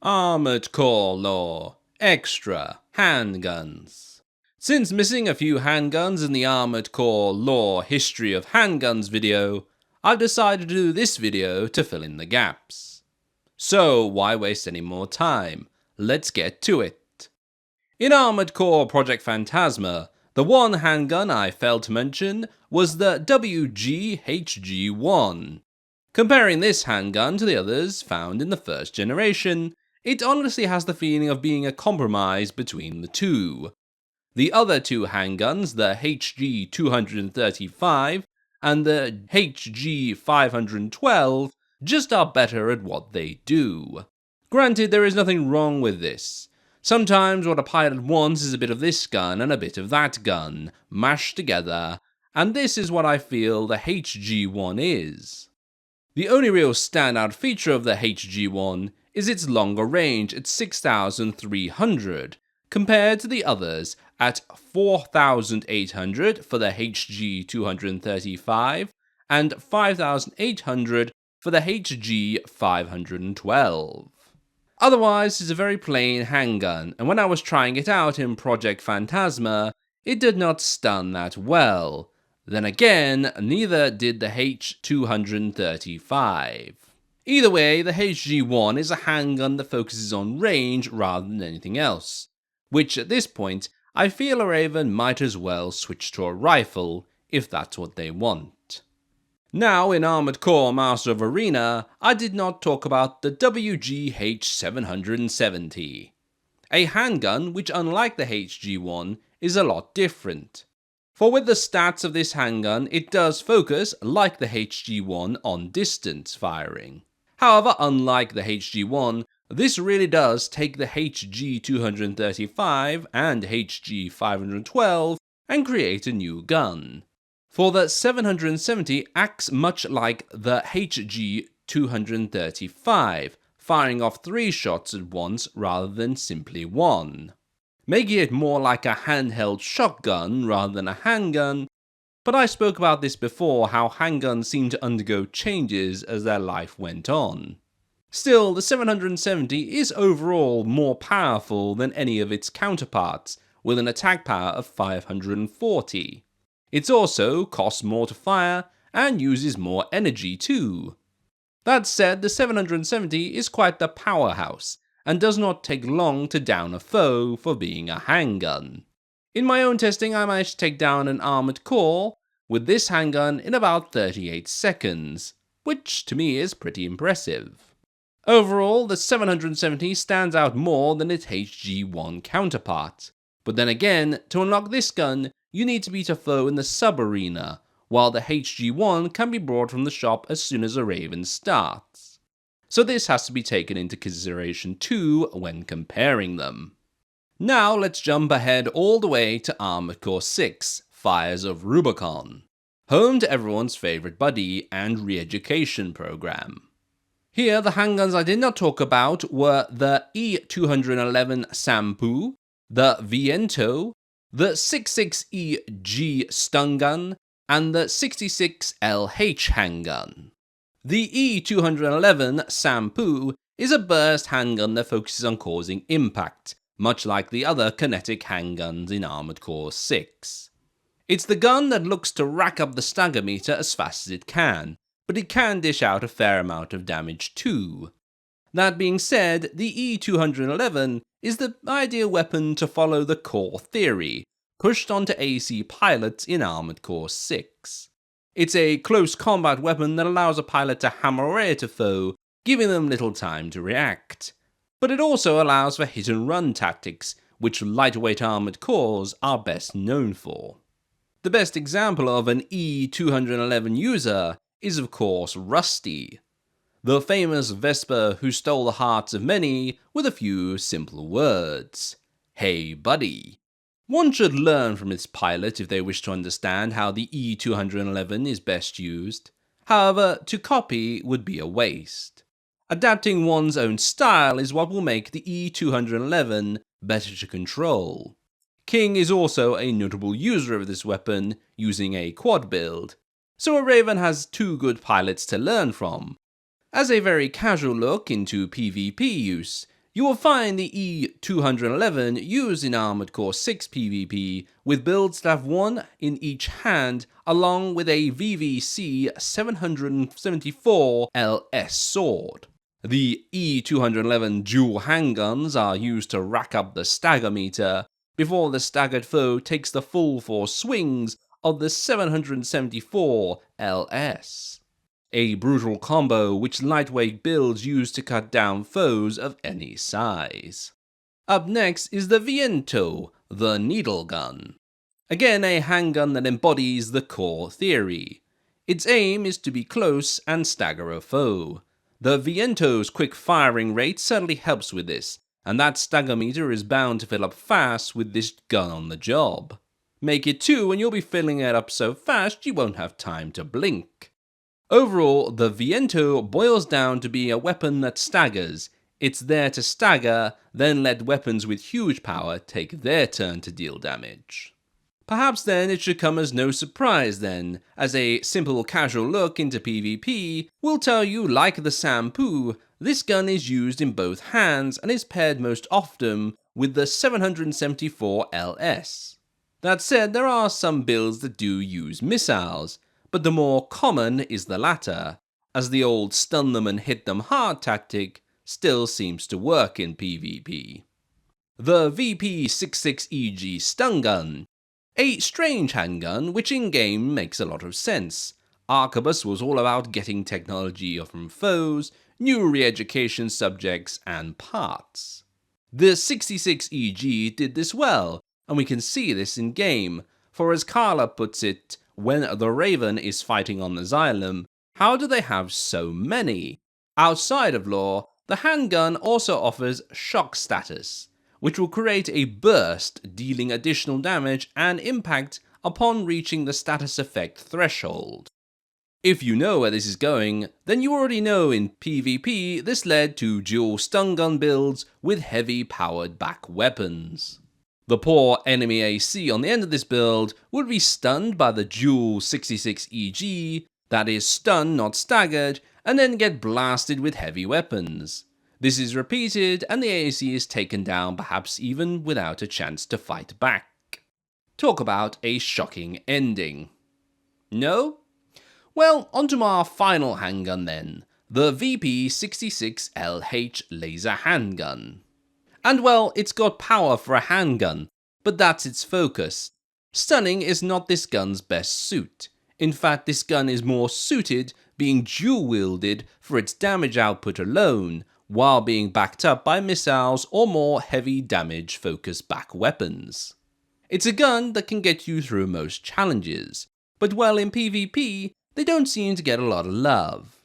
Armored Core Lore Extra Handguns. Since missing a few handguns in the Armored Core Lore History of Handguns video, I've decided to do this video to fill in the gaps. So why waste any more time? Let's get to it. In Armored Core Project Phantasma, the one handgun I failed to mention was the WG-HG-1. Comparing this handgun to the others found in the first generation, it honestly has the feeling of being a compromise between the two. The other two handguns, the HG-235 and the HG-512, just are better at what they do. Granted, there is nothing wrong with this. Sometimes what a pilot wants is a bit of this gun and a bit of that gun, mashed together, and this is what I feel the HG-1 is. The only real standout feature of the HG-1 is its longer range at 6,300, compared to the others at 4,800 for the HG-235 and 5,800 for the HG-512. Otherwise, it's a very plain handgun, and when I was trying it out in Project Phantasma, it did not stun that well. Then again, neither did the H-235. Either way, the HG-1 is a handgun that focuses on range rather than anything else, which at this point, I feel a Raven might as well switch to a rifle, if that's what they want. Now, in Armored Core Master of Arena, I did not talk about the WG-H770, a handgun which, unlike the HG-1, is a lot different. For with the stats of this handgun, it does focus, like the HG-1, on distance firing. However, unlike the HG-1, this really does take the HG-235 and HG-512 and create a new gun. For the 770 acts much like the HG-235, firing off 3 shots at once rather than simply 1. Making it more like a handheld shotgun rather than a handgun, but I spoke about this before, how handguns seem to undergo changes as their life went on. Still, the 770 is overall more powerful than any of its counterparts, with an attack power of 540. It also costs more to fire and uses more energy too. That said, the 770 is quite the powerhouse, and does not take long to down a foe for being a handgun. In my own testing, I managed to take down an armored core with this handgun in about 38 seconds, which to me is pretty impressive. Overall, the 770 stands out more than its HG-1 counterpart, but then again, to unlock this gun, you need to beat a foe in the sub-arena, while the HG-1 can be brought from the shop as soon as a Raven starts. So this has to be taken into consideration too when comparing them. Now let's jump ahead all the way to Armored Core 6, Fires of Rubicon, home to everyone's favourite buddy and re-education program. Here the handguns I did not talk about were the E211 Sampu, the Viento, the 66EG stun gun, and the 66LH handgun. The E211 Sampu is a burst handgun that focuses on causing impact, much like the other kinetic handguns in Armored Core 6. It's the gun that looks to rack up the stagger meter as fast as it can, but it can dish out a fair amount of damage too. That being said, the E211 is the ideal weapon to follow the core theory, pushed onto AC pilots in Armored Core 6. It's a close combat weapon that allows a pilot to hammer away at a foe, giving them little time to react. But it also allows for hit-and-run tactics, which lightweight armored cores are best known for. The best example of an E211 user is of course Rusty, the famous Vesper who stole the hearts of many with a few simple words. Hey buddy. One should learn from its pilot if they wish to understand how the E211 is best used. However, to copy would be a waste. Adapting one's own style is what will make the E211 better to control. King is also a notable user of this weapon, using a quad build, so a Raven has 2 good pilots to learn from. As a very casual look into PvP use, You will find the E211 used in Armored Core 6 PvP with builds that have one in each hand along with a VVC 774 LS sword. The E211 dual handguns are used to rack up the stagger meter before the staggered foe takes the full force swings of the 774 LS. A brutal combo which lightweight builds use to cut down foes of any size. Up next is the Viento, the needle gun. Again a handgun that embodies the core theory. Its aim is to be close and stagger a foe. The Viento's quick firing rate certainly helps with this, and that stagger meter is bound to fill up fast with this gun on the job. Make it 2 and you'll be filling it up so fast you won't have time to blink. Overall, the Viento boils down to be a weapon that staggers. It's there to stagger, then let weapons with huge power take their turn to deal damage. Perhaps then it should come as no surprise then, as a simple casual look into PvP will tell you, like the Sampu, this gun is used in both hands and is paired most often with the 774 LS. That said, there are some builds that do use missiles, but the more common is the latter, as the old stun them and hit them hard tactic still seems to work in PvP. The VP66EG stun gun. A strange handgun which in-game makes a lot of sense. Arquebus was all about getting technology from foes, new re-education subjects, and parts. The 66EG did this well, and we can see this in-game, for as Carla puts it, when the Raven is fighting on the Xylem, how do they have so many? Outside of lore, the handgun also offers shock status, which will create a burst dealing additional damage and impact upon reaching the status effect threshold. If you know where this is going, then you already know in PvP this led to dual stun gun builds with heavy powered back weapons. The poor enemy AC on the end of this build would be stunned by the dual 66EG, that is stunned not staggered, and then get blasted with heavy weapons. This is repeated and the AC is taken down perhaps even without a chance to fight back. Talk about a shocking ending. No? Well, onto our final handgun then, the VP66LH laser handgun. And well, it's got power for a handgun, but that's its focus. Stunning is not this gun's best suit. In fact, this gun is more suited being dual-wielded for its damage output alone, while being backed up by missiles or more heavy damage focused back weapons. It's a gun that can get you through most challenges, but well in PvP, they don't seem to get a lot of love.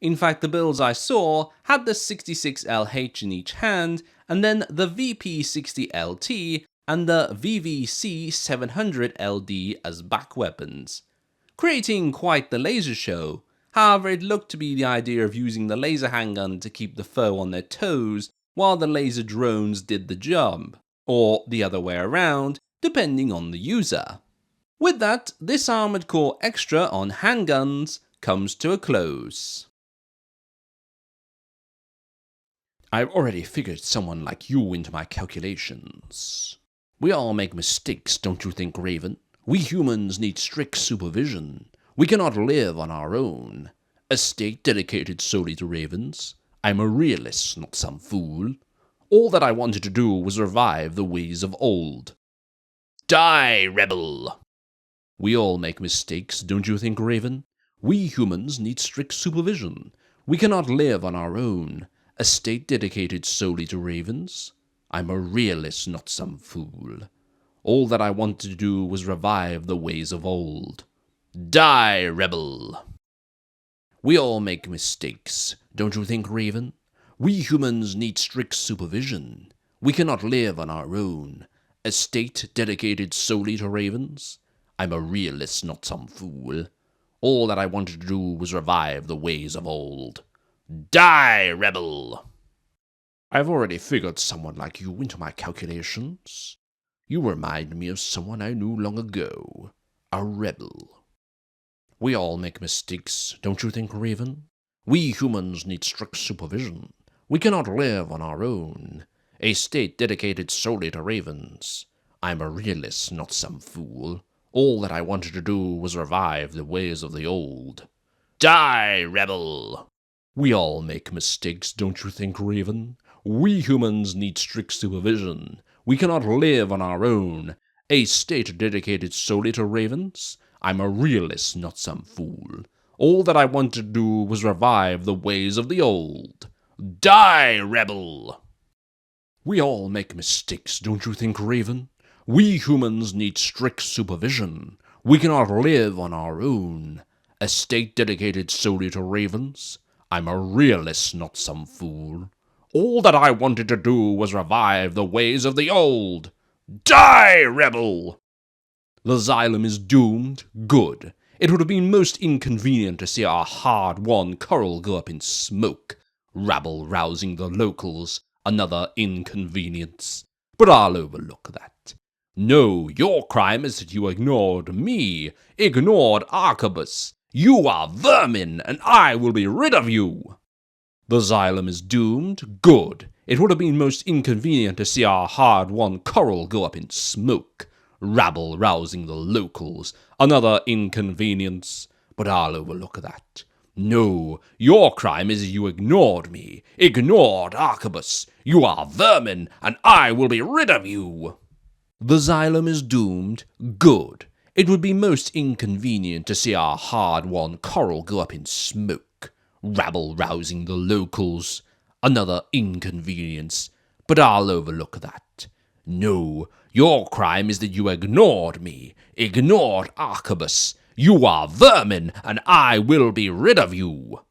In fact, the builds I saw had the 66LH in each hand, and then the VP60LT and the VVC700LD as back weapons, creating quite the laser show. However, it looked to be the idea of using the laser handgun to keep the foe on their toes while the laser drones did the job, or the other way around, depending on the user. With that, this Armored Core Extra on handguns comes to a close. I've already figured someone like you into my calculations. We all make mistakes, don't you think, Raven? We humans need strict supervision. We cannot live on our own. A state dedicated solely to ravens. I'm a realist, not some fool. All that I wanted to do was revive the ways of old. Die, rebel! We all make mistakes, don't you think, Raven? We humans need strict supervision. We cannot live on our own. A state dedicated solely to ravens? I'm a realist, not some fool. All that I wanted to do was revive the ways of old. Die, rebel! We all make mistakes, don't you think, Raven? We humans need strict supervision. We cannot live on our own. A state dedicated solely to ravens? I'm a realist, not some fool. All that I wanted to do was revive the ways of old. Die, rebel! I've already figured someone like you into my calculations. You remind me of someone I knew long ago. A rebel. We all make mistakes, don't you think, Raven? We humans need strict supervision. We cannot live on our own, a state dedicated solely to ravens. I'm a realist, not some fool. All that I wanted to do was revive the ways of the old. Die, rebel! We all make mistakes, don't you think, Raven? We humans need strict supervision. We cannot live on our own, a state dedicated solely to ravens. I'm a realist, not some fool. All that I wanted to do was revive the ways of the old. Die, rebel! We all make mistakes, don't you think, Raven? We humans need strict supervision. We cannot live on our own. A state dedicated solely to ravens? I'm a realist, not some fool. All that I wanted to do was revive the ways of the old. Die, rebel! The xylem is doomed? Good. It would have been most inconvenient to see our hard-won coral go up in smoke. Rabble rousing the locals, another inconvenience. But I'll overlook that. No, your crime is that you ignored me, ignored Arquebus. You are vermin, and I will be rid of you. The xylem is doomed? Good. It would have been most inconvenient to see our hard-won coral go up in smoke. Rabble rousing the locals, another inconvenience. But I'll overlook that. No, your crime is you ignored me, ignored Arquebus. You are vermin, and I will be rid of you. The xylem is doomed? Good. It would be most inconvenient to see our hard-won coral go up in smoke. Rabble rousing the locals, another inconvenience. But I'll overlook that. No, your crime is that you ignored me, ignored Arquebus. You are vermin, and I will be rid of you.